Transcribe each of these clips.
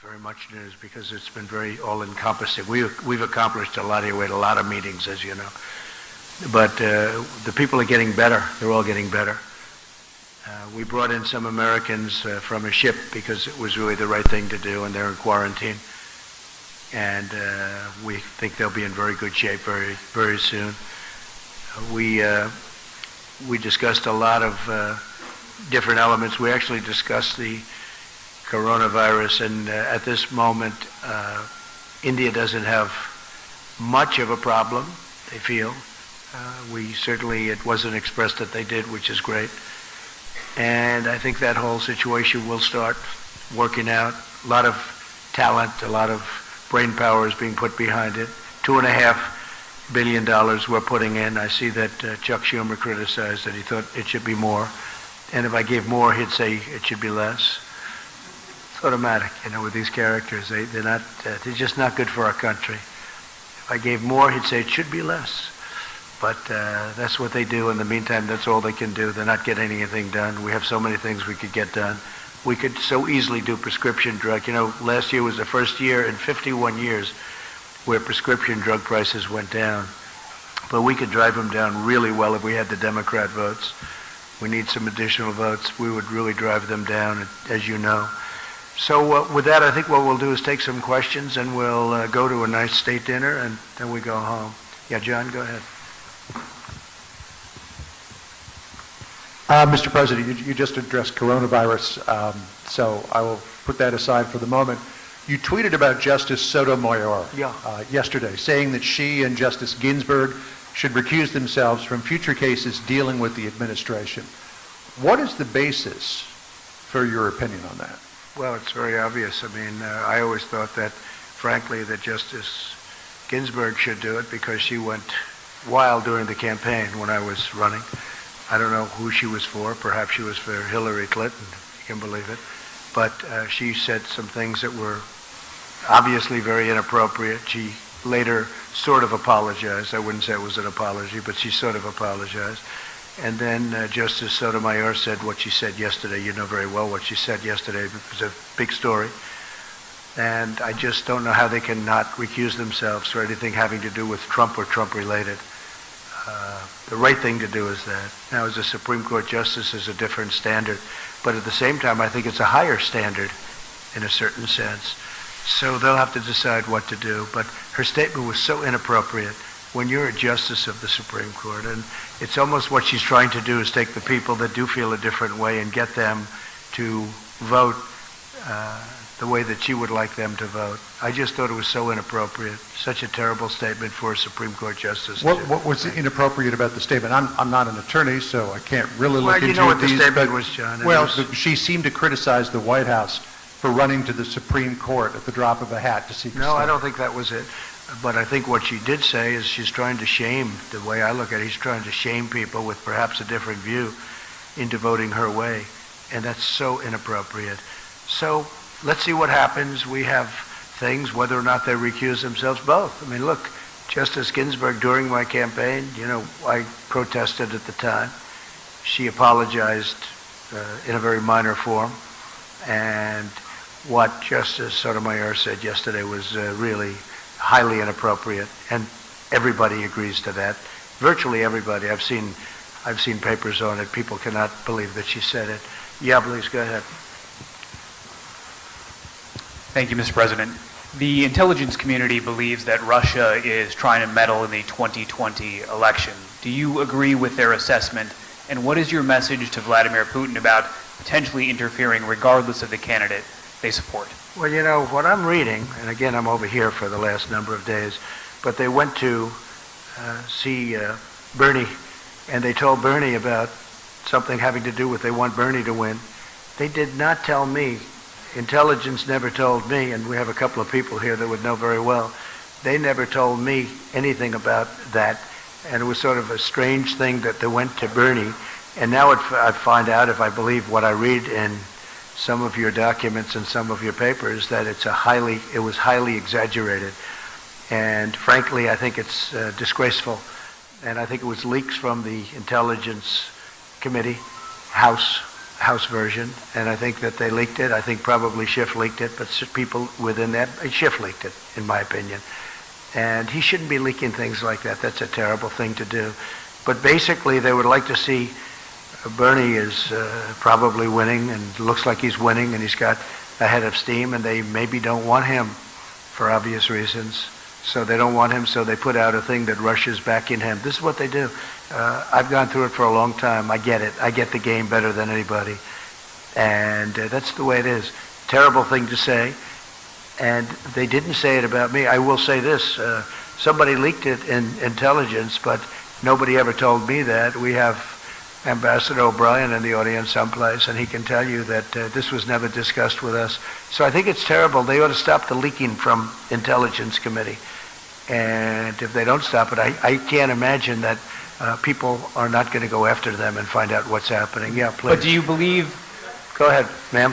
very much news because it's been very all-encompassing. We've accomplished a lot here. We had a lot of meetings, as you know. But the people are getting better. They're all getting better. We brought in some Americans from a ship because it was really the right thing to do, and they're in quarantine. And we think they'll be in very good shape very, very soon. We discussed a lot of different elements. We actually discussed the coronavirus, and at this moment, India doesn't have much of a problem, they feel. It wasn't expressed that they did, which is great. And I think that whole situation will start working out. A lot of talent, a lot of brain power is being put behind it. $2.5 billion we're putting in. I see that Chuck Schumer criticized that he thought it should be more. And if I gave more, he'd say it should be less. It's automatic, with these characters. They're just not good for our country. If I gave more, he'd say it should be less. But that's what they do. In the meantime, that's all they can do. They're not getting anything done. We have so many things we could get done. We could so easily do prescription drug. Last year was the first year in 51 years where prescription drug prices went down. But we could drive them down really well if we had the Democrat votes. We need some additional votes. We would really drive them down, as you know. So with that, I think what we'll do is take some questions, and we'll go to a nice state dinner, and then we go home. Yeah, John, go ahead. Mr. President, you just addressed coronavirus, so I will put that aside for the moment. You tweeted about Justice Sotomayor yesterday, saying that she and Justice Ginsburg should recuse themselves from future cases dealing with the administration. What is the basis for your opinion on that? Well, it's very obvious. I always thought that, frankly, that Justice Ginsburg should do it because she went wild during the campaign when I was running. I don't know who she was for. Perhaps she was for Hillary Clinton, if you can believe it. But she said some things that were obviously very inappropriate. She later sort of apologized. I wouldn't say it was an apology, but she sort of apologized. And then Justice Sotomayor said what she said yesterday. You know very well what she said yesterday. It was a big story. And I just don't know how they can not recuse themselves for anything having to do with Trump or Trump-related. The right thing to do is that. Now, as a Supreme Court justice, is a different standard. But at the same time, I think it's a higher standard in a certain sense. So they'll have to decide what to do. But her statement was so inappropriate when you're a justice of the Supreme Court. And it's almost what she's trying to do is take the people that do feel a different way and get them to vote the way that she would like them to vote. I just thought it was so inappropriate. Such a terrible statement for a Supreme Court justice. What was inappropriate about the statement? I'm not an attorney, so I can't really look into these. Well, you know what the statement was, John. Well, she seemed to criticize the White House for running to the Supreme Court at the drop of a hat to seek a No, I don't think that was it. But I think what she did say is she's trying to shame, the way I look at it, he's trying to shame people with perhaps a different view into voting her way. And that's so inappropriate. So let's see what happens. We have things, whether or not they recuse themselves, both. Look, Justice Ginsburg, during my campaign, I protested at the time. She apologized in a very minor form. And what Justice Sotomayor said yesterday was really highly inappropriate. And everybody agrees to that. Virtually everybody. I've seen papers on it. People cannot believe that she said it. Yeah, please, go ahead. Thank you, Mr. President. The intelligence community believes that Russia is trying to meddle in the 2020 election. Do you agree with their assessment? And what is your message to Vladimir Putin about potentially interfering regardless of the candidate they support? Well, what I'm reading, and again, I'm over here for the last number of days, but they went to see Bernie, and they told Bernie about something having to do with they want Bernie to win. They did not tell me. Intelligence never told me, and we have a couple of people here that would know very well. They never told me anything about that, and it was sort of a strange thing that they went to Bernie. And now I find out, if I believe what I read in some of your documents and some of your papers, that it was highly exaggerated. And frankly, I think it's disgraceful. And I think it was leaks from the Intelligence Committee, House, House version, and I think that they leaked it. I think probably Schiff leaked it, but people within that, Schiff leaked it, in my opinion. And he shouldn't be leaking things like that. That's a terrible thing to do. But basically, they would like to see Bernie is probably winning, and looks like he's winning, and he's got a head of steam, and they maybe don't want him for obvious reasons. So they don't want him, so they put out a thing that Russia's backing him. This is what they do. I've gone through it for a long time. I get it. I get the game better than anybody. And that's the way it is. Terrible thing to say. And they didn't say it about me. I will say this. Somebody leaked it in intelligence, but nobody ever told me that. We have Ambassador O'Brien in the audience someplace, and he can tell you that this was never discussed with us. So I think it's terrible. They ought to stop the leaking from Intelligence Committee. And if they don't stop it, I can't imagine that people are not going to go after them and find out what's happening. Yeah, please. But do you believe... Go ahead, ma'am.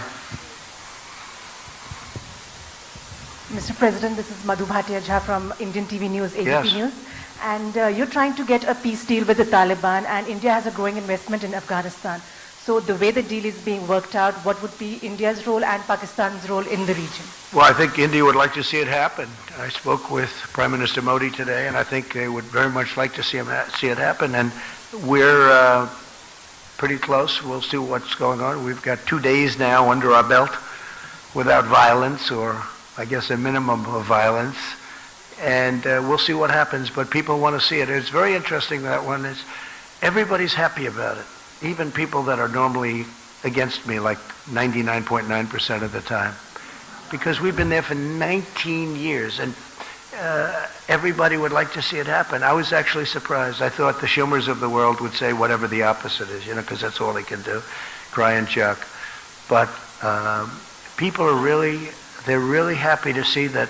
Mr. President, this is Madhu Bhatia Jha from Indian TV News, ABP Yes. News. And you're trying to get a peace deal with the Taliban, and India has a growing investment in Afghanistan. So the way the deal is being worked out, what would be India's role and Pakistan's role in the region? Well, I think India would like to see it happen. I spoke with Prime Minister Modi today, and I think they would very much like to see it happen. And we're pretty close. We'll see what's going on. We've got 2 days now under our belt without violence, or I guess a minimum of violence. And we'll see what happens, but people want to see it. It's very interesting, that one is, everybody's happy about it. Even people that are normally against me, like 99.9% of the time. Because we've been there for 19 years, and everybody would like to see it happen. I was actually surprised. I thought the Schumers of the world would say whatever the opposite is, because that's all they can do, cry and chuck. But people are they're really happy to see that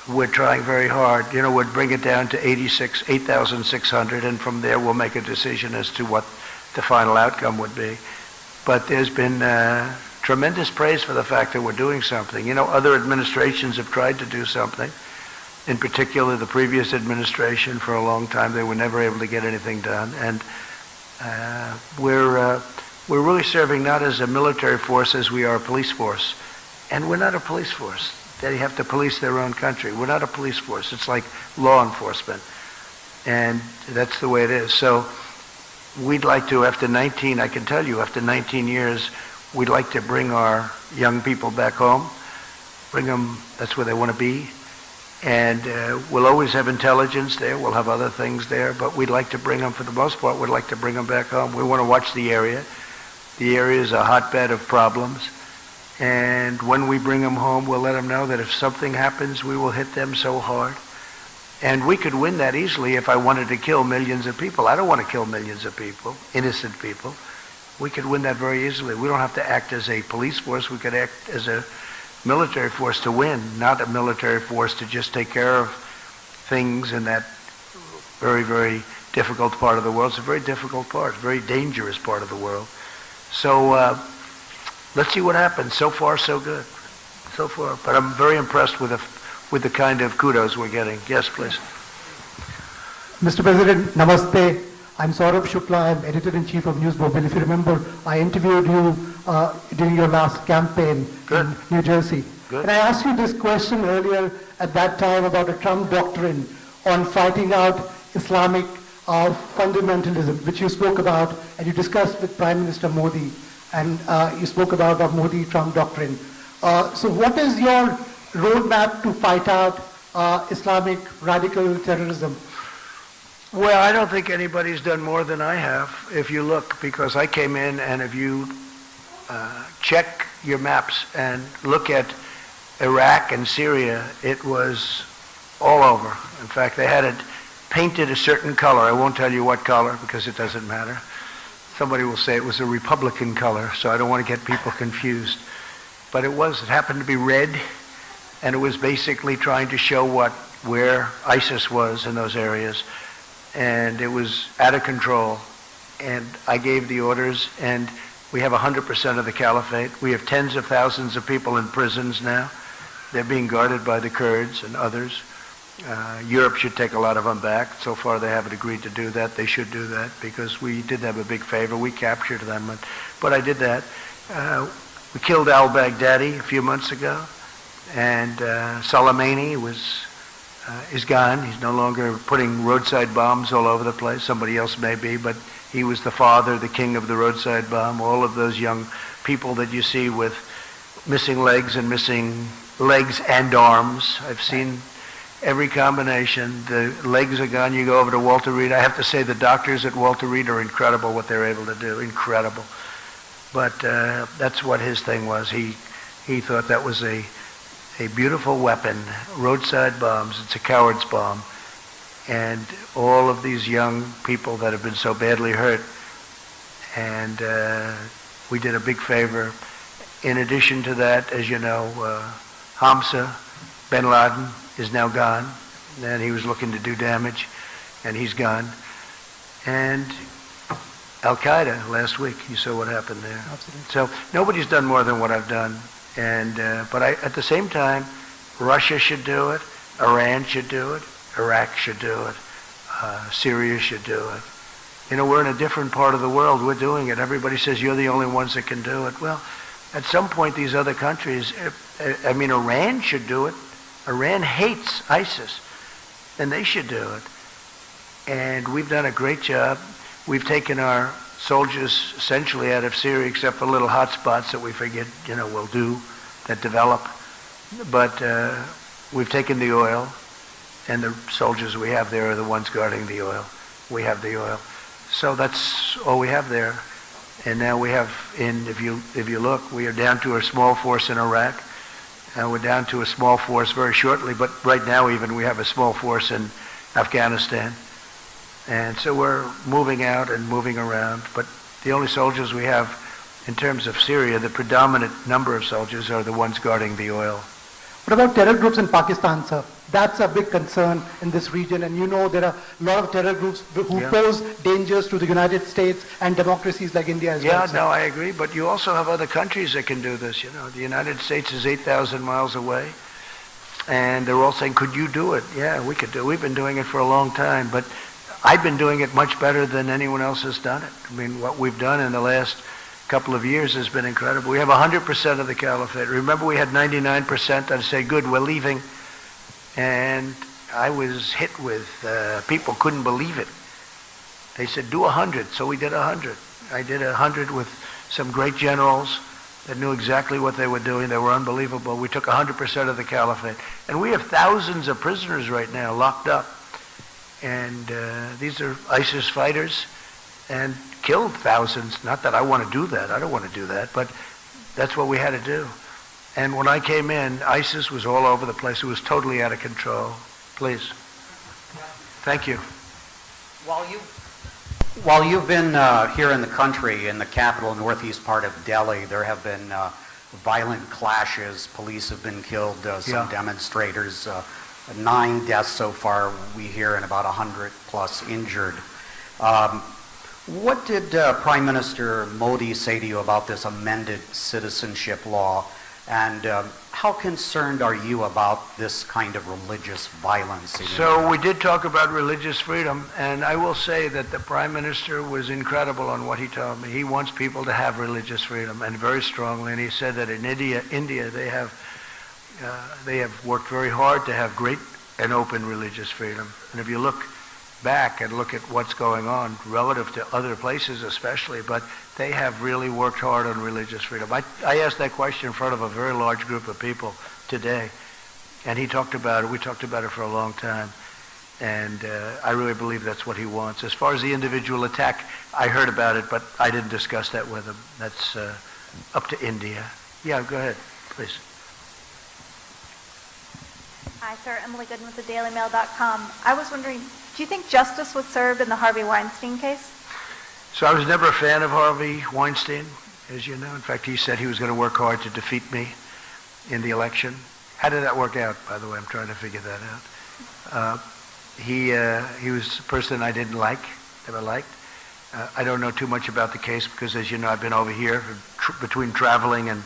we're trying very hard. We'd bring it down to 8,600, and from there we'll make a decision as to what the final outcome would be. But there's been tremendous praise for the fact that we're doing something. Other administrations have tried to do something. In particular, the previous administration, for a long time, they were never able to get anything done. And we're really serving not as a military force as we are a police force. And we're not a police force. They have to police their own country. We're not a police force. It's like law enforcement. And that's the way it is. So we'd like to, after 19 years, we'd like to bring our young people back home, bring them, that's where they want to be. And we'll always have intelligence there. We'll have other things there. But we'd like to bring them, for the most part, we'd like to bring them back home. We want to watch the area. The area is a hotbed of problems. And when we bring them home, we'll let them know that if something happens, we will hit them so hard. And we could win that easily if I wanted to kill millions of people. I don't want to kill millions of people, innocent people. We could win that very easily. We don't have to act as a police force. We could act as a military force to win, not a military force to just take care of things in that very, very difficult part of the world. It's a very difficult part, a very dangerous part of the world. So let's see what happens. So far, so good. So far. But I'm very impressed with the kind of kudos we're getting. Yes, please. Mr. President, namaste. I'm Saurabh Shukla. I'm editor-in-chief of News Mobile. If you remember, I interviewed you during your last campaign in New Jersey. Good. And I asked you this question earlier at that time about a Trump doctrine on fighting out Islamic fundamentalism, which you spoke about and you discussed with Prime Minister Modi, and you spoke about the Modi-Trump doctrine. So what is your roadmap to fight out Islamic radical terrorism? Well, I don't think anybody's done more than I have, if you look, because I came in, and if you check your maps and look at Iraq and Syria, it was all over. In fact, they had it painted a certain color. I won't tell you what color because it doesn't matter. Somebody will say it was a Republican color, so I don't want to get people confused. But it happened to be red, and it was basically trying to show where ISIS was in those areas. And it was out of control. And I gave the orders, and we have 100% of the caliphate. We have tens of thousands of people in prisons now. They're being guarded by the Kurds and others. Europe should take a lot of them back. So far they haven't agreed to do that. They should do that because we did them a big favor. We captured them, but I did that. We killed al-Baghdadi a few months ago, and Soleimani is gone. He's no longer putting roadside bombs all over the place. Somebody else may be, but he was the father, the king of the roadside bomb. All of those young people that you see with missing legs and arms. I've seen every combination. The legs are gone. You go over to Walter Reed. I have to say the doctors at Walter Reed are incredible what they're able to do. Incredible. But that's what his thing was. He thought that was a beautiful weapon, roadside bombs. It's a coward's bomb. And all of these young people that have been so badly hurt. And we did a big favor. In addition to that, as you know, Hamza bin Laden is now gone. And he was looking to do damage, and he's gone. And Al-Qaeda last week, you saw what happened there. Absolutely. So nobody's done more than what I've done. And but at the same time, Russia should do it, Iran should do it, Iraq should do it, Syria should do it. You know, we're in a different part of the world. We're doing it. Everybody says you're the only ones that can do it. Well, at some point, these other countries, I mean, Iran should do it. Iran hates ISIS, and they should do it. And we've done a great job. We've taken our soldiers essentially out of Syria, except for little hot spots that we forget, will do, that develop. But we've taken the oil, and the soldiers we have there are the ones guarding the oil. We have the oil. So that's all we have there. And now we have, if you look, we are down to a small force in Iraq, and we're down to a small force very shortly, but right now even we have a small force in Afghanistan. And so we're moving out and moving around, but the only soldiers we have in terms of Syria, the predominant number of soldiers are the ones guarding the oil. What about terror groups in Pakistan, sir? That's a big concern in this region, and there are a lot of terror groups who pose dangers to the United States and democracies like India as well. Yeah, no, I agree, but you also have other countries that can do this. The United States is 8,000 miles away, and they're all saying, could you do it? Yeah, we could do it. We've been doing it for a long time, but I've been doing it much better than anyone else has done it. I mean, what we've done in the last couple of years has been incredible. We have 100% of the caliphate. Remember, we had 99%. I'd say, good, we're leaving. And I was hit with, people couldn't believe it. They said, do 100. So we did 100. I did 100 with some great generals that knew exactly what they were doing. They were unbelievable. We took 100% of the caliphate. And we have thousands of prisoners right now locked up. And these are ISIS fighters and killed thousands. Not that I want to do that. I don't want to do that. But that's what we had to do. And when I came in, ISIS was all over the place. It was totally out of control. Please. Thank you. While you've been here in the country, in the capital, northeast part of Delhi, there have been violent clashes. Police have been killed, some demonstrators. 9 deaths so far, we hear, and about 100 plus injured. What did Prime Minister Modi say to you about this amended citizenship law? And how concerned are you about this kind of religious violence? So we did talk about religious freedom, and I will say that the Prime Minister was incredible on what he told me. He wants people to have religious freedom, and very strongly, and he said that in India they have worked very hard to have great and open religious freedom. And if you look back and look at what's going on relative to other places especially, but they have really worked hard on religious freedom. I asked that question in front of a very large group of people today, and he talked about it. We talked about it for a long time, and I really believe that's what he wants. As far as the individual attack, I heard about it, but I didn't discuss that with him. That's up to India. Yeah, go ahead, please. Hi, sir. Emily Gooden with thedailymail.com. I was wondering, do you think justice was served in the Harvey Weinstein case? So I was never a fan of Harvey Weinstein, as you know. In fact, he said he was going to work hard to defeat me in the election. How did that work out, by the way? I'm trying to figure that out. He was a person I didn't like, never liked. I don't know too much about the case because, as you know, I've been over here between traveling and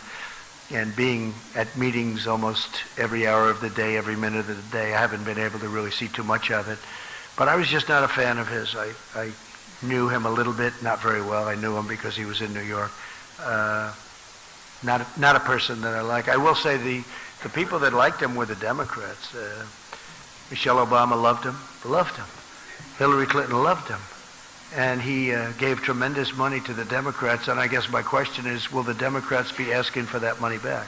and being at meetings almost every hour of the day, every minute of the day, I haven't been able to really see too much of it. But I was just not a fan of his. I knew him a little bit, not very well. I knew him because he was in New York. Not a person that I like. I will say the people that liked him were the Democrats. Michelle Obama loved him. Hillary Clinton loved him. And he gave tremendous money to the Democrats. And I guess my question is, will the Democrats be asking for that money back?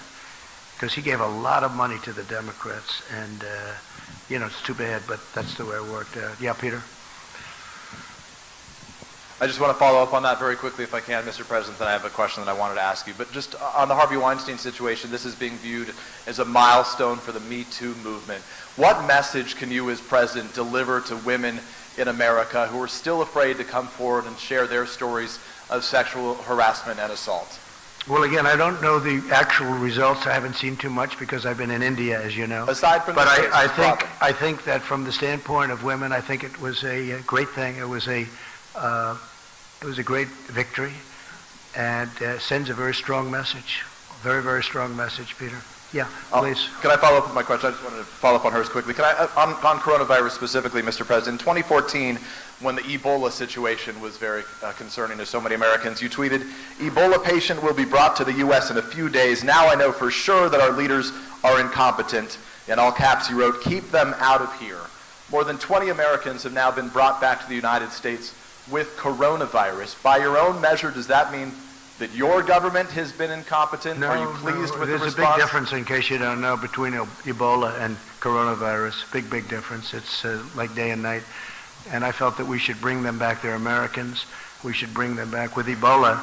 Because he gave a lot of money to the Democrats. And, it's too bad, but that's the way it worked out. Yeah, Peter? I just want to follow up on that very quickly, if I can, Mr. President. Then I have a question that I wanted to ask you. But just on the Harvey Weinstein situation, this is being viewed as a milestone for the Me Too movement. What message can you, as president, deliver to women in America who are still afraid to come forward and share their stories of sexual harassment and assault? Well, again, I don't know the actual results. I haven't seen too much because I've been in India, as you know. Aside from but the I think that from the standpoint of women, I think it was a great thing. It was a great victory, and sends a very strong message. Very, very strong message, Peter. Yeah, please. Can I follow up with my question? I just wanted to follow up on hers quickly. Can I, on coronavirus specifically, Mr. President, in 2014, when the Ebola situation was very concerning to so many Americans, you tweeted, "Ebola patient will be brought to the U.S. in a few days. Now I know for sure that our leaders are incompetent." In all caps, you wrote, "Keep them out of here." More than 20 Americans have now been brought back to the United States with coronavirus. By your own measure, does that mean that your government has been incompetent? Are you pleased with the response? There's a big difference, in case you don't know, between Ebola and coronavirus. Big difference. It's like day and night. And I felt that we should bring them back. They're Americans. We should bring them back. With Ebola,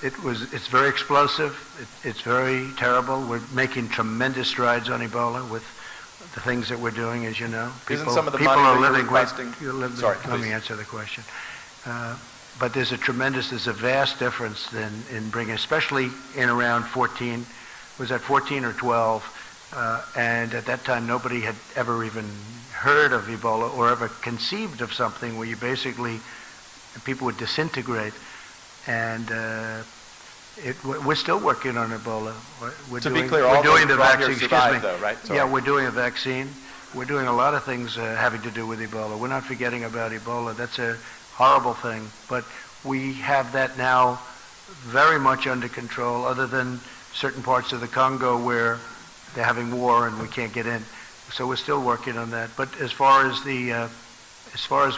it's very explosive. It's very terrible. We're making tremendous strides on Ebola with the things that we're doing, as you know. Isn't some of the people money are that living you're requesting... Sorry, let me answer the question. But there's a vast difference in bringing, especially in around 14, was that 14 or 12? And at that time, nobody had ever even heard of Ebola or ever conceived of something where you basically, people would disintegrate. And we're still working on Ebola. To be clear, all those brought here survived, though, right? Sorry. Yeah, we're doing a vaccine. We're doing a lot of things having to do with Ebola. We're not forgetting about Ebola. That's a horrible thing. But we have that now very much under control, other than certain parts of the Congo where they're having war and we can't get in. So we're still working on that. But as far as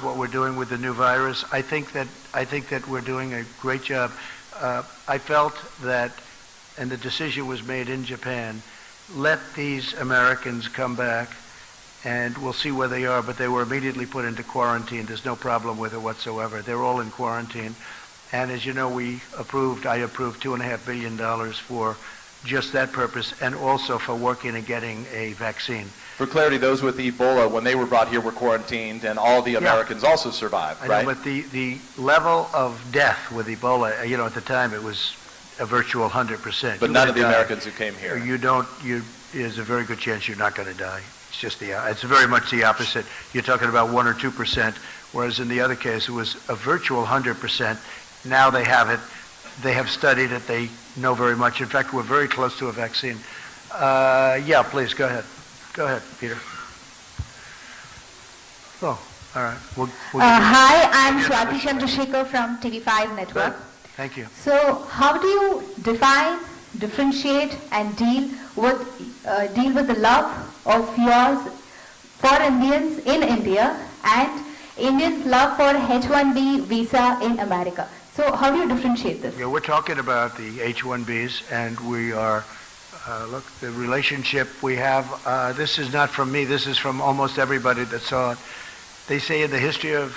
what we're doing with the new virus, I think that we're doing a great job. I felt that, and the decision was made in Japan, let these Americans come back and we'll see where they are, but they were immediately put into quarantine. There's no problem with it whatsoever. They're all in quarantine. And as you know, I approved $2.5 billion for just that purpose, and also for working and getting a vaccine. For clarity, those with Ebola, when they were brought here, were quarantined, and all the Americans also survived, right? I know, but the level of death with Ebola, at the time it was a virtual 100%. But none of the Americans who came here. There's a very good chance you're not going to die. It's just it's very much the opposite. You're talking about 1 or 2%, whereas in the other case it was a virtual 100%. Now they have it. They have studied it. They know very much. In fact, we're very close to a vaccine. Yeah, please, go ahead. Go ahead, Peter. Oh, all right. Hi, I'm Swati Chandrasekhar from TV5 Network. Good. Thank you. So, how do you define, differentiate, and deal with the love of yours for Indians in India and Indians' love for H-1B visa in America? So, how do you differentiate this? Yeah, we're talking about the H-1Bs, and we are. Look, the relationship we have, this is not from me, this is from almost everybody that saw it. They say in the history of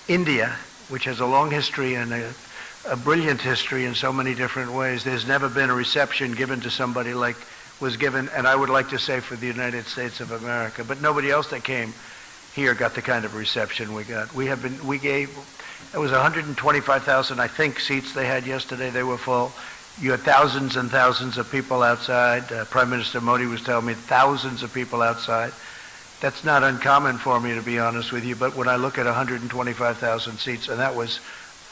India, which has a long history and a brilliant history in so many different ways, there's never been a reception given to somebody like was given, and I would like to say for the United States of America, but nobody else that came here got the kind of reception we got. It was 125,000, I think, seats they had yesterday. They were full. You had thousands and thousands of people outside. Prime Minister Modi was telling me thousands of people outside. That's not uncommon for me, to be honest with you, but when I look at 125,000 seats, and that was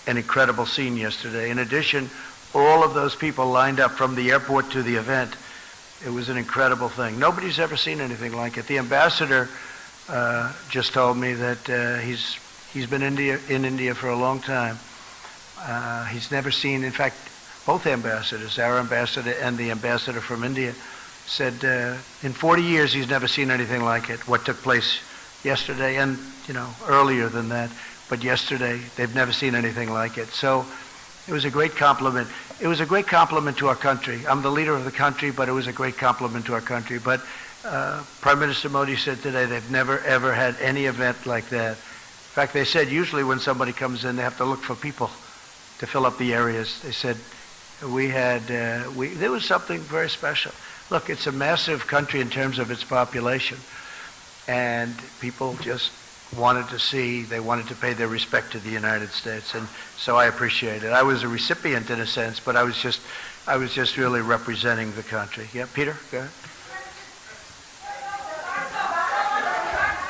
an incredible scene yesterday. In addition, all of those people lined up from the airport to the event. It was an incredible thing. Nobody's ever seen anything like it. The ambassador just told me that he's been in India for a long time. He's never seen, in fact, both ambassadors, our ambassador and the ambassador from India, said in 40 years he's never seen anything like it. What took place yesterday and, earlier than that, but yesterday they've never seen anything like it. So it was a great compliment. It was a great compliment to our country. I'm the leader of the country, but it was a great compliment to our country. But Prime Minister Modi said today they've never, ever had any event like that. In fact, they said usually when somebody comes in, they have to look for people to fill up the areas. They said there was something very special. Look, it's a massive country in terms of its population, and people just wanted to pay their respect to the United States, and so I appreciate it. I was a recipient in a sense, but I was just really representing the country. Yeah, Peter, go ahead.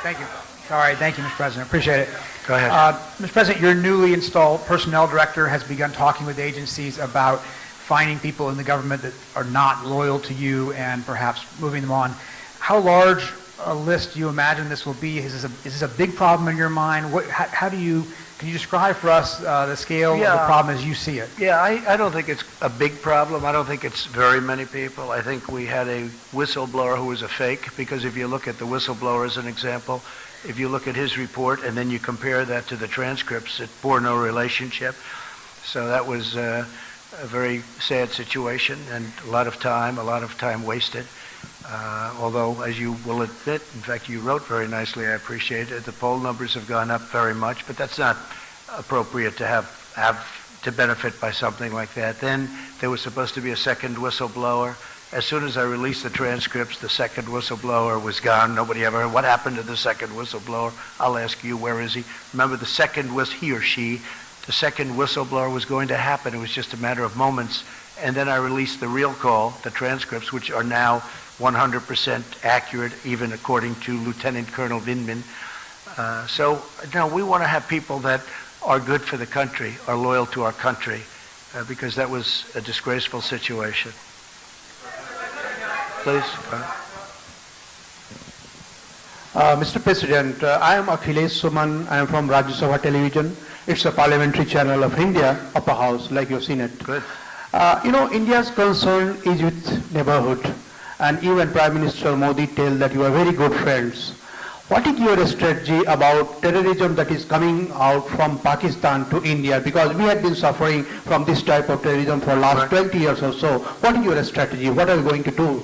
Thank you. Sorry, thank you, Mr. President. Appreciate it. Go ahead. Mr. President, your newly installed personnel director has begun talking with agencies about finding people in the government that are not loyal to you and perhaps moving them on. How large a list do you imagine this will be? Is this a big problem in your mind? Can you describe for us the scale of the problem as you see it? Yeah, I don't think it's a big problem. I don't think it's very many people. I think we had a whistleblower who was a fake, because if you look at the whistleblower as an example, if you look at his report and then you compare that to the transcripts, it bore no relationship. So that was a very sad situation, and a lot of time wasted. Although, as you will admit, in fact, you wrote very nicely, I appreciate it, the poll numbers have gone up very much, but that's not appropriate to have to benefit by something like that. Then there was supposed to be a second whistleblower. As soon as I released the transcripts, the second whistleblower was gone. Nobody ever heard what happened to the second whistleblower. I'll ask you, where is he? Remember, the second was he or she. The second whistleblower was going to happen. It was just a matter of moments. And then I released the real call, the transcripts, which are now 100% accurate, even according to Lieutenant Colonel Vindman. So, no, we want to have people that are good for the country, are loyal to our country, because that was a disgraceful situation. Please. Mr. President, I am Akhilesh Suman. I am from Rajya Sabha Television. It's a parliamentary channel of India, upper house, like you've seen it. Good. India's concern is with neighborhood. And even Prime Minister Modi tells that you are very good friends. What is your strategy about terrorism that is coming out from Pakistan to India? Because we have been suffering from this type of terrorism for the last 20 years or so. What is your strategy? What are you going to do?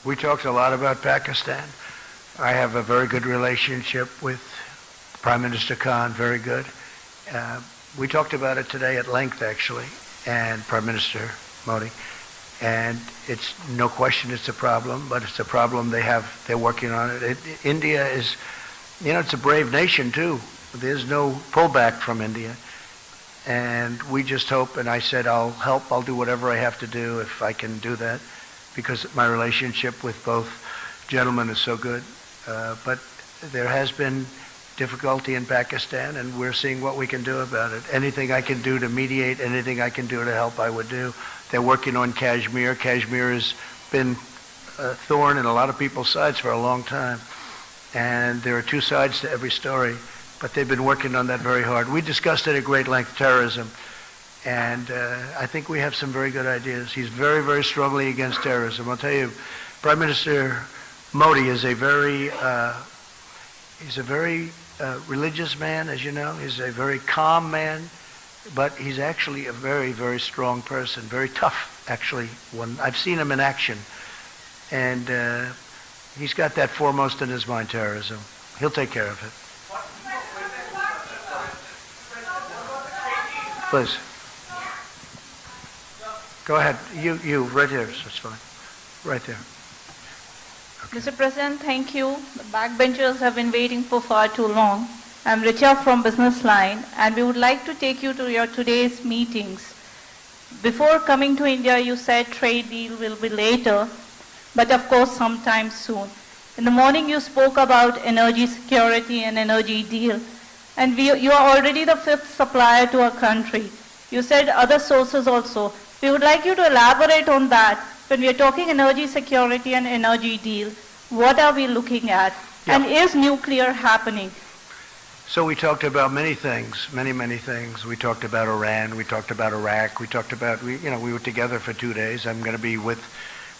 We talked a lot about Pakistan. I have a very good relationship with Prime Minister Khan, very good. We talked about it today at length, actually, and Prime Minister Modi. And it's no question it's a problem, but it's a problem they're working on it. India is, it's a brave nation too. There's no pullback from India. And we just hope, and I said I'll help, I'll do whatever I have to do if I can do that, because my relationship with both gentlemen is so good. But there has been difficulty in Pakistan, and we're seeing what we can do about it. Anything I can do to mediate, anything I can do to help, I would do. They're working on Kashmir. Kashmir has been a thorn in a lot of people's sides for a long time. And there are two sides to every story, but they've been working on that very hard. We discussed it at great length, terrorism, and I think we have some very good ideas. He's very, very strongly against terrorism. I'll tell you, Prime Minister Modi is a very religious man, as you know. He's a very calm man. But he's actually a very, very strong person, very tough, actually. I've seen him in action. And he's got that foremost in his mind, terrorism. He'll take care of it. Please. Go ahead. You, right here. That's fine. Right there. Okay. Mr. President, thank you. The backbenchers have been waiting for far too long. I'm Richa from Business Line, and we would like to take you to your today's meetings. Before coming to India, you said trade deal will be later, but of course sometime soon. In the morning, you spoke about energy security and energy deal, and you are already the 5th supplier to our country. You said other sources also. We would like you to elaborate on that. When we are talking energy security and energy deal, what are we looking at? Yeah. And is nuclear happening? So we talked about many things, many things. We talked about Iran, we talked about Iraq, we talked about, we were together for 2 days. I'm going to be with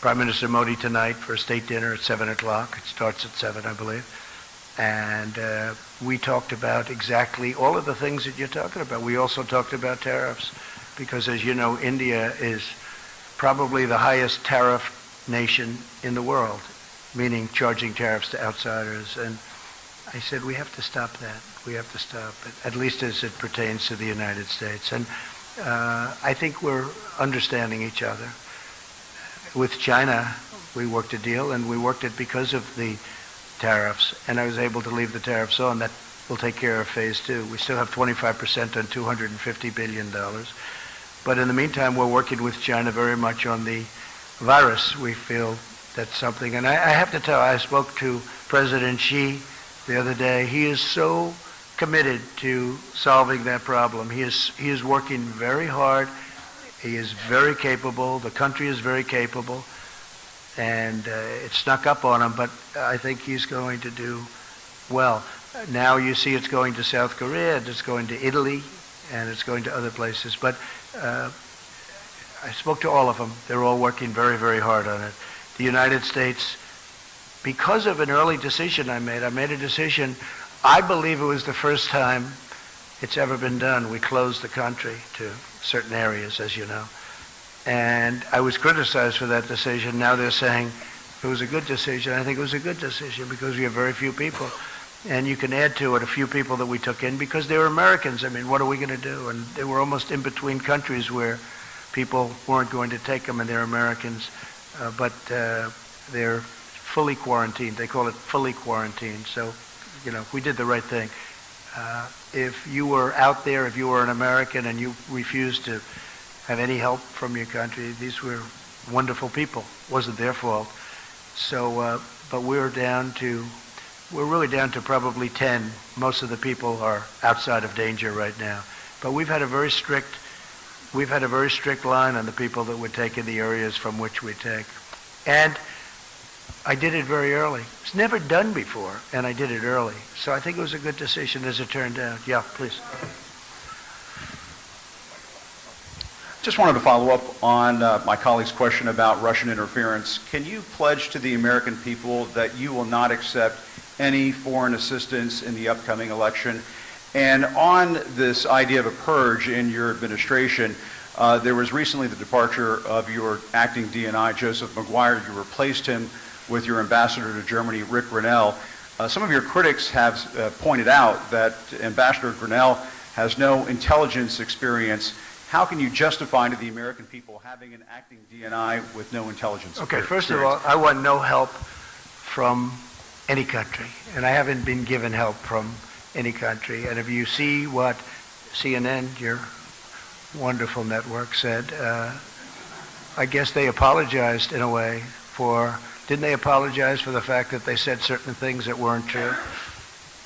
Prime Minister Modi tonight for a state dinner at 7 o'clock. It starts at 7, I believe. And we talked about exactly all of the things that you're talking about. We also talked about tariffs because, as you know, India is probably the highest tariff nation in the world, meaning charging tariffs to outsiders. And I said, we have to stop that. We have to stop it, at least as it pertains to the United States. And I think we're understanding each other. With China, we worked a deal, and we worked it because of the tariffs, and I was able to leave the tariffs on. That will take care of phase 2. We still have 25% on $250 billion. But in the meantime, we're working with China very much on the virus. We feel that's something, and I have to tell, I spoke to President Xi the other day. He is so committed to solving that problem. He is working very hard. He is very capable. The country is very capable. And it snuck up on him, but I think he's going to do well. Now you see it's going to South Korea, and it's going to Italy, and it's going to other places. But I spoke to all of them. They're all working very hard on it. The United States, because of an early decision I made a decision, I believe it was the first time it's ever been done. We closed the country to certain areas, as you know. And I was criticized for that decision. Now they're saying it was a good decision. I think it was a good decision because we have very few people. And you can add to it a few people that we took in because they were Americans. I mean, what are we going to do? And they were almost in between countries where people weren't going to take them, and they're Americans. But they're fully quarantined. They call it fully quarantined. So, we did the right thing. If you were out there, if you were an American and you refused to have any help from your country, these were wonderful people. It wasn't their fault. So, but we're really down to probably 10. Most of the people are outside of danger right now. But we've had a very strict line on the people that would take in the areas from which we take. And I did it very early. It's never done before, and I did it early. So I think it was a good decision as it turned out. Yeah, please. Just wanted to follow up on my colleague's question about Russian interference. Can you pledge to the American people that you will not accept any foreign assistance in the upcoming election? And on this idea of a purge in your administration, there was recently the departure of your acting DNI, Joseph Maguire. You replaced him with your ambassador to Germany, Rick Grinnell. Some of your critics have pointed out that Ambassador Grinnell has no intelligence experience. How can you justify to the American people having an acting DNI with no intelligence experience? Okay, first of all, I want no help from any country, and I haven't been given help from any country. And if you see what CNN, your wonderful network, said, I guess they apologized in a way for, didn't they apologize for the fact that they said certain things that weren't true?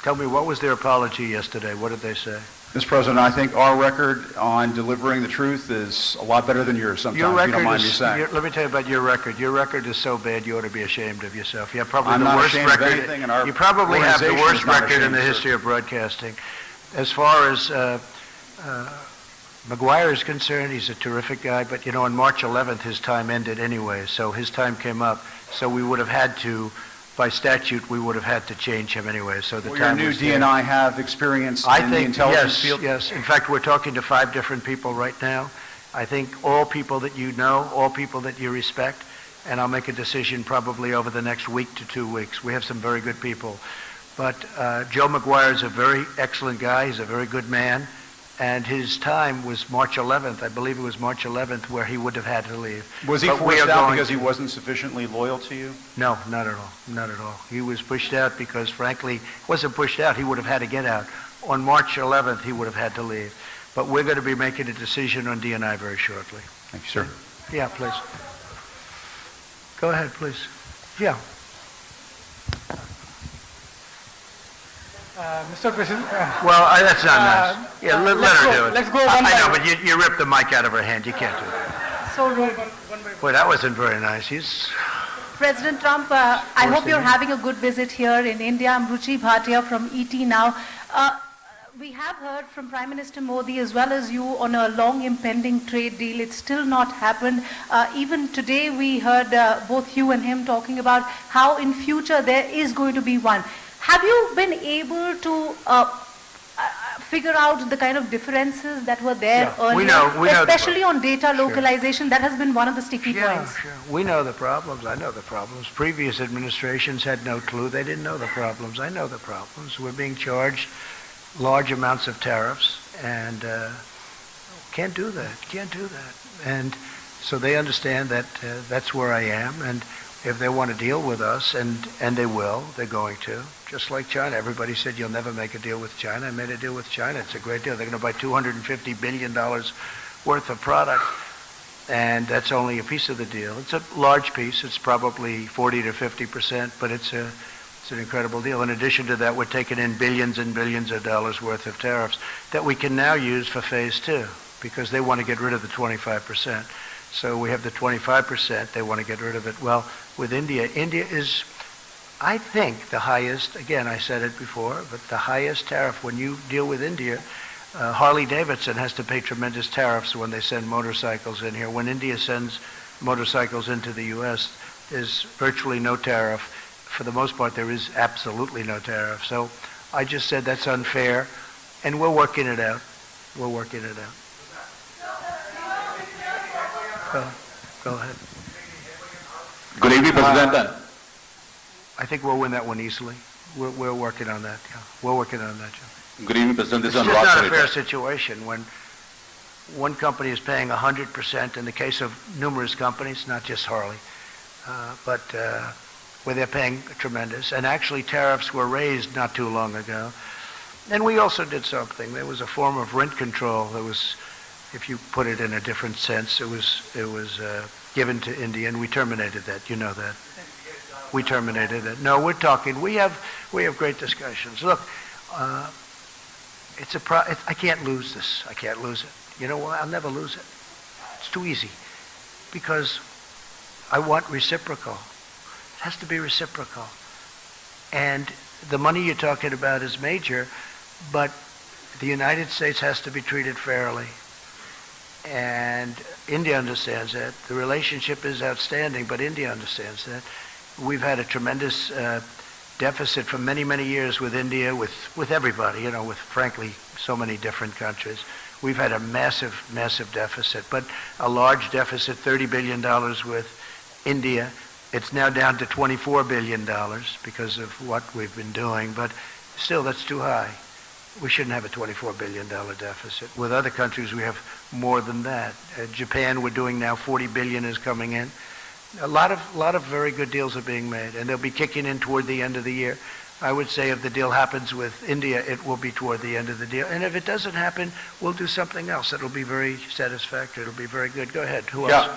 Tell me, what was their apology yesterday? What did they say? Mr. President, I think our record on delivering the truth is a lot better than yours sometimes, if you don't mind me saying. Let me tell you about your record. Your record is so bad you ought to be ashamed of yourself. You have probably I'm the not worst ashamed of record. anything, and our You probably have the organization worst is not record in the ashamed, history sir. of broadcasting. As far as Maguire is concerned, he's a terrific guy, but on March 11th his time ended anyway, so his time came up. So we would have had to, by statute, we would have had to change him anyway. So the Will time your new was there. DNI have experience in the intelligence field? Yes. In fact, we're talking to 5 different people right now. I think all people that you know, all people that you respect, and I'll make a decision probably over the next week to 2 weeks. We have some very good people. But Joe Maguire is a very excellent guy. He's a very good man. And his time was March 11th. I believe it was March 11th where he would have had to leave. Was he But we forced are out going because he to- wasn't sufficiently loyal to you? No, not at all. Not at all. He was pushed out because, frankly, he wasn't pushed out. He would have had to get out. On March 11th, he would have had to leave. But we're going to be making a decision on DNI very shortly. Thank you, sir. Yeah, please. Go ahead, please. Yeah. Mr. President. Well, that's not nice. Yeah, let her do it. Let's go I one by know, one. but you ripped the mic out of her hand. You can't do that. So rude. Boy, that wasn't very nice. He's President Trump, I hope you're having a good visit here in India. I'm Ruchi Bhatia from ET Now. We have heard from Prime Minister Modi as well as you on a long impending trade deal. It's still not happened. Even today we heard both you and him talking about how in future there is going to be one. Have you been able to figure out the kind of differences that were there earlier? We know especially on data localization, that has been one of the sticky points. Sure. We know the problems. I know the problems. Previous administrations had no clue. They didn't know the problems. I know the problems. We're being charged large amounts of tariffs, and can't do that. And so they understand that that's where I am, and if they want to deal with us, and they will, they're going to. Just like China. Everybody said you'll never make a deal with China. I made a deal with China. It's a great deal. They're going to buy $250 billion worth of product, and that's only a piece of the deal. It's a large piece. It's probably 40 to 50%, but it's an incredible deal. In addition to that, we're taking in billions and billions of dollars worth of tariffs that we can now use for phase two, because they want to get rid of the 25%. So we have the 25%, they want to get rid of it. Well, with India is, I think, the highest, again, I said it before, but the highest tariff when you deal with India. Harley Davidson has to pay tremendous tariffs when they send motorcycles in here. When India sends motorcycles into the U.S., there's virtually no tariff. For the most part, there is absolutely no tariff. So I just said that's unfair, and we're working it out. Go ahead. Good evening, President. I think we'll win that one easily. We're working on that. Yeah. We're working on that, Joe. Good evening, President. This It's is just not a Senator. fair situation when one company is paying 100% in the case of numerous companies, not just Harley, but where they're paying tremendous. And actually tariffs were raised not too long ago. And we also did something. There was a form of rent control that was, if you put it in a different sense, it was given to India, and we terminated that. You know that. We terminated it. No, we're talking. We have great discussions. Look, I can't lose this. I can't lose it. You know why? I'll never lose it. It's too easy. Because I want reciprocal. It has to be reciprocal. And the money you're talking about is major, but the United States has to be treated fairly. And India understands that. The relationship is outstanding, but India understands that. We've had a tremendous deficit for many, many years with India, with everybody, you know, with, frankly, so many different countries. We've had a massive, massive deficit, but a large deficit, $30 billion with India. It's now down to $24 billion because of what we've been doing, but still, that's too high. We shouldn't have a $24 billion deficit. With other countries, we have more than that. Japan, we're doing now $40 billion is coming in. A lot of very good deals are being made, and they'll be kicking in toward the end of the year. I would say if the deal happens with India, it will be toward the end of the deal. And if it doesn't happen, we'll do something else. It'll be very satisfactory. It'll be very good. Go ahead. Who else?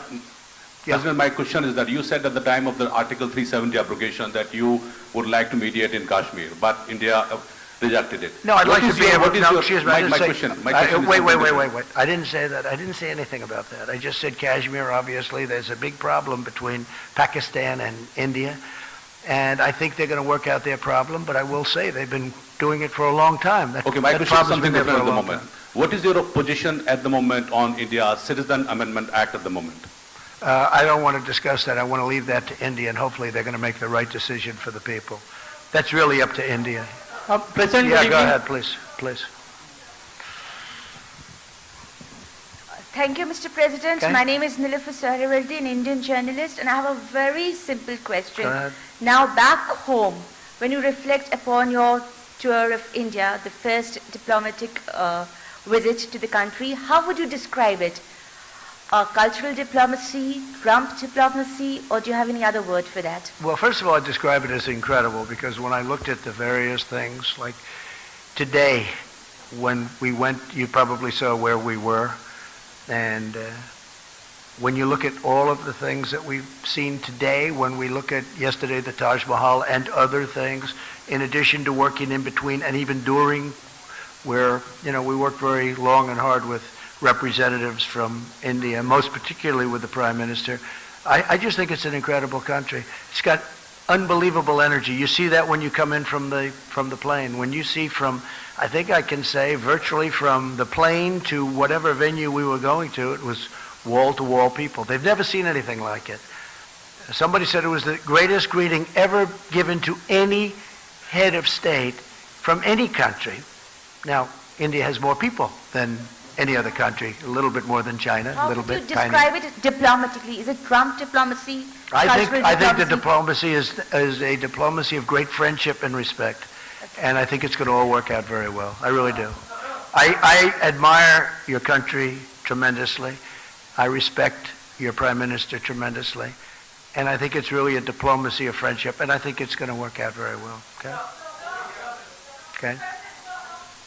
President, my question is that you said at the time of the Article 370 abrogation that you would like to mediate in Kashmir, but India rejected it. No, I'd like to be able to. No, excuse me. I didn't say. Wait. I didn't say that. I didn't say anything about that. I just said Kashmir, obviously, there's a big problem between Pakistan and India. And I think they're going to work out their problem, but I will say they've been doing it for a long time. Okay, my question is something different at the moment. What is your position at the moment on India's Citizen Amendment Act at the moment? I don't want to discuss that. I want to leave that to India, and hopefully they're going to make the right decision for the people. That's really up to India. President, yeah, go ahead, please. Thank you, Mr. President. Okay. My name is Nilüfer Sahriverdi, an Indian journalist, and I have a very simple question. Go ahead. Now, back home, when you reflect upon your tour of India, the first diplomatic visit to the country, how would you describe it? Cultural diplomacy, Trump diplomacy, or do you have any other word for that? Well, first of all, I describe it as incredible because when I looked at the various things, like today, when we went, you probably saw where we were, and when you look at all of the things that we've seen today, when we look at yesterday the Taj Mahal and other things, in addition to working in between and even during, where, you know, we worked very long and hard with representatives from India, most particularly with the Prime Minister. I just think it's an incredible country. It's got unbelievable energy. You see that when you come in from the plane. When you see from, I think I can say, virtually from the plane to whatever venue we were going to, it was wall-to-wall people. They've never seen anything like it. Somebody said it was the greatest greeting ever given to any head of state from any country. Now, India has more people than any other country, a little bit more than China, a little bit tiny. How would you describe it diplomatically? Is it Trump diplomacy? I think the diplomacy is a diplomacy of great friendship and respect, and I think it's going to all work out very well. I really do. I admire your country tremendously. I respect your Prime Minister tremendously, and I think it's really a diplomacy of friendship, and I think it's going to work out very well. Okay? Okay?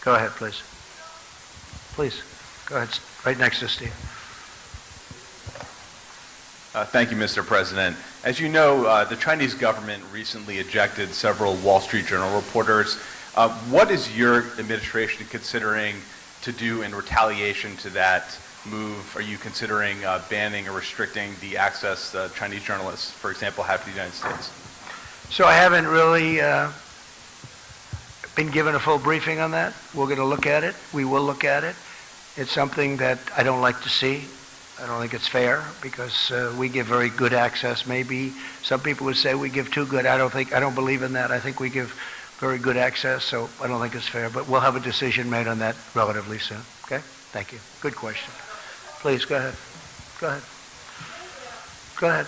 Go ahead, please. Please. Go ahead, right next to Steve. Thank you, Mr. President. As you know, the Chinese government recently ejected several Wall Street Journal reporters. What is your administration considering to do in retaliation to that move? Are you considering banning or restricting the access Chinese journalists, for example, have to the United States? So I haven't really been given a full briefing on that. We're going to look at it. We will look at it. It's something that I don't like to see. I don't think it's fair because we give very good access. Maybe some people would say we give too good. I don't believe in that. I think we give very good access, so I don't think it's fair. But we'll have a decision made on that relatively soon. Okay? Thank you. Good question. Please, go ahead. Go ahead. Go ahead.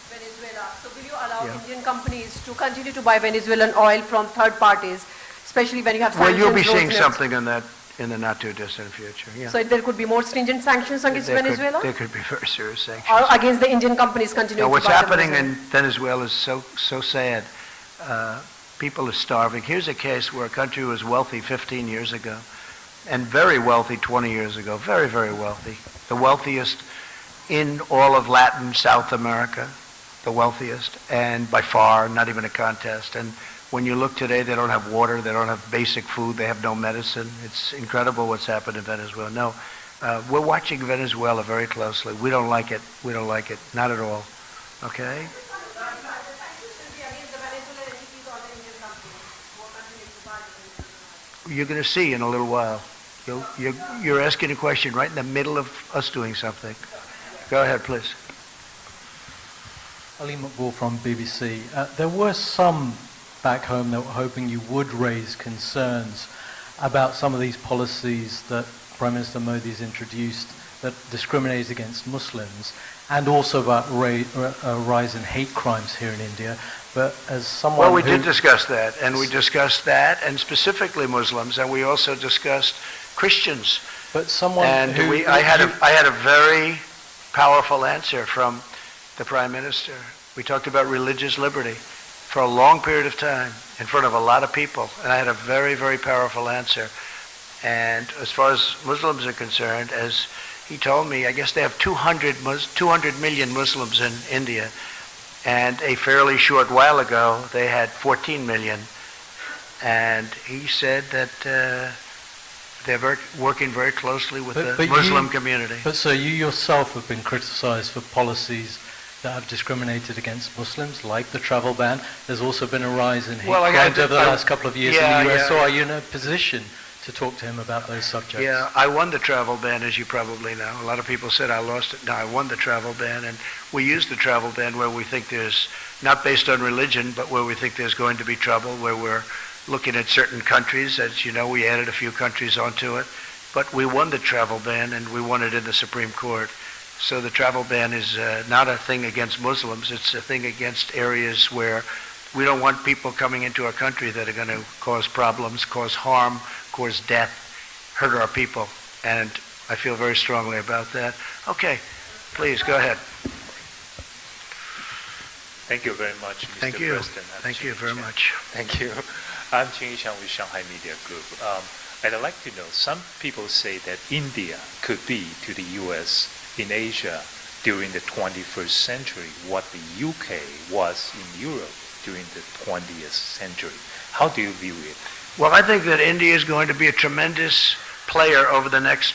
Venezuela. So will you allow Indian companies to continue to buy Venezuelan oil from third parties, especially when you have sanctions? Well, you'll be seeing something on that in the not-too-distant future, yeah. So there could be more stringent sanctions against Venezuela? There could be very serious sanctions. Or against the Indian companies continuing to buy what's happening in Venezuela is so sad. People are starving. Here's a case where a country was wealthy 15 years ago and very wealthy 20 years ago, very, very wealthy. The wealthiest in all of Latin, South America, the wealthiest, and by far, not even a contest. And when you look today, they don't have water, they don't have basic food, they have no medicine. It's incredible what's happened in Venezuela. No, we're watching Venezuela very closely. We don't like it. We don't like it. Not at all. Okay? You're going to see in a little while. You're asking a question right in the middle of us doing something. Go ahead, please. Ali Maqbool from BBC. There were some back home that were hoping you would raise concerns about some of these policies that Prime Minister Modi has introduced that discriminate against Muslims, and also about a rise in hate crimes here in India. But as someone Well, we did discuss that, and we discussed that, and specifically Muslims, and we also discussed Christians. But someone and I had a very powerful answer from the Prime Minister. We talked about religious liberty for a long period of time in front of a lot of people, and I had a very, very powerful answer. And as far as Muslims are concerned, as he told me, I guess they have 200 million Muslims in India, and a fairly short while ago they had 14 million. And he said that they're working very closely with the Muslim community. But so you yourself have been criticized for policies that have discriminated against Muslims, like the travel ban. There's also been a rise in hate crimes over the last couple of years in the US. So are you in a position to talk to him about those subjects? Yeah, I won the travel ban, as you probably know. A lot of people said I lost it. No, I won the travel ban, and we use the travel ban where we think there's, not based on religion, but where we think there's going to be trouble, where we're looking at certain countries. As you know, we added a few countries onto it. But we won the travel ban, and we won it in the Supreme Court. So the travel ban is not a thing against Muslims. It's a thing against areas where we don't want people coming into our country that are going to cause problems, cause harm, cause death, hurt our people. And I feel very strongly about that. Okay, please, go ahead. Thank you very much, Mr. Thank you. President. Thank you very much. Thank you. I'm Jing Yishan with Shanghai Media Group. I'd like to know, some people say that India could be to the U.S. in Asia during the 21st century what the UK was in Europe during the 20th century. How do you view it? Well, I think that India is going to be a tremendous player over the next,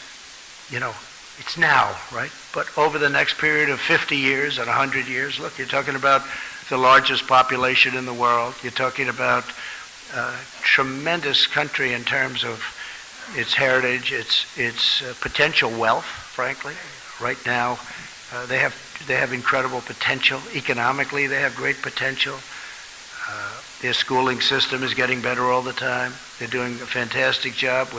it's now, right? But over the next period of 50 years and 100 years, look, you're talking about the largest population in the world. You're talking about a tremendous country in terms of its heritage, its potential wealth, frankly. Right now, they have incredible potential. Economically, they have great potential. Their schooling system is getting better all the time. They're doing a fantastic job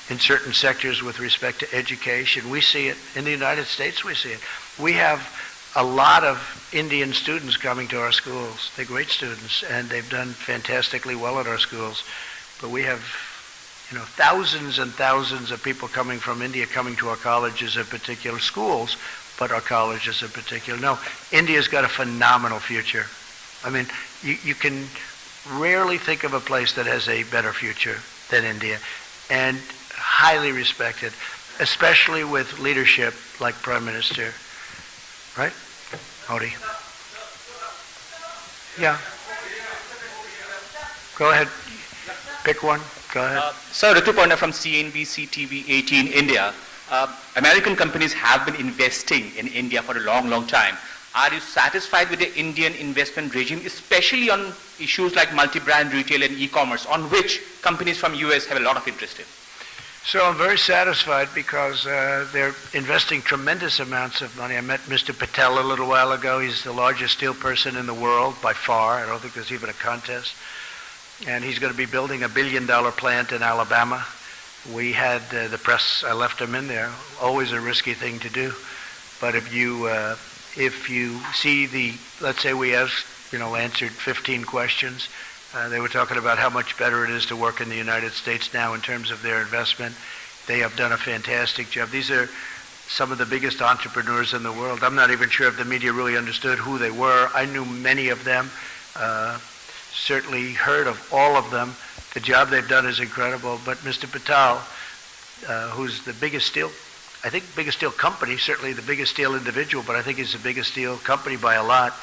in certain sectors with respect to education. We see it in the United States. We see it. We have a lot of Indian students coming to our schools. They're great students, and they've done fantastically well at our schools. But we have, thousands and thousands of people coming from India coming to our colleges in particular, schools, but our colleges in particular. No, India's got a phenomenal future. I mean, you can rarely think of a place that has a better future than India, and highly respected, especially with leadership like Prime Minister, right? Modi. Yeah. Go ahead. Pick one. Go ahead. Sir, Rituparna from CNBC TV 18 India. American companies have been investing in India for a long, long time. Are you satisfied with the Indian investment regime, especially on issues like multi-brand retail and e-commerce, on which companies from US have a lot of interest in? So I'm very satisfied because they're investing tremendous amounts of money. I met Mr. Patel a little while ago. He's the largest steel person in the world by far. I don't think there's even a contest. And he's going to be building a $1 billion plant in Alabama. We had the press, I left him in there. Always a risky thing to do. But if you see let's say we asked, answered 15 questions, they were talking about how much better it is to work in the United States now in terms of their investment. They have done a fantastic job. These are some of the biggest entrepreneurs in the world. I'm not even sure if the media really understood who they were. I knew many of them, certainly heard of all of them. The job they've done is incredible. But Mr. Patel, who's the biggest steel company, certainly the biggest steel individual, but I think he's the biggest steel company by a lot.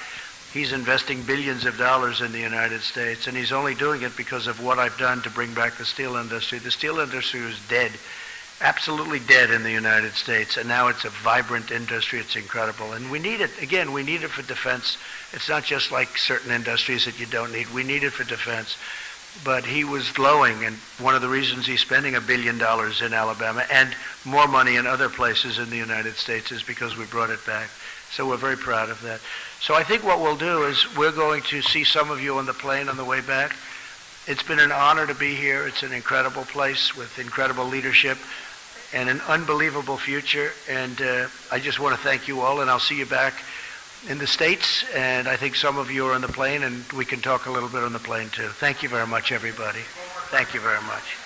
He's investing billions of dollars in the United States, and he's only doing it because of what I've done to bring back the steel industry. The steel industry was dead, absolutely dead in the United States, and now it's a vibrant industry. It's incredible, and we need it. Again, we need it for defense. It's not just like certain industries that you don't need. We need it for defense. But he was glowing, and one of the reasons he's spending $1 billion in Alabama and more money in other places in the United States is because we brought it back. So we're very proud of that. So I think what we'll do is we're going to see some of you on the plane on the way back. It's been an honor to be here. It's an incredible place with incredible leadership and an unbelievable future. And I just want to thank you all, and I'll see you back in the States, and I think some of you are on the plane, and we can talk a little bit on the plane too. Thank you very much, everybody. Thank you very much.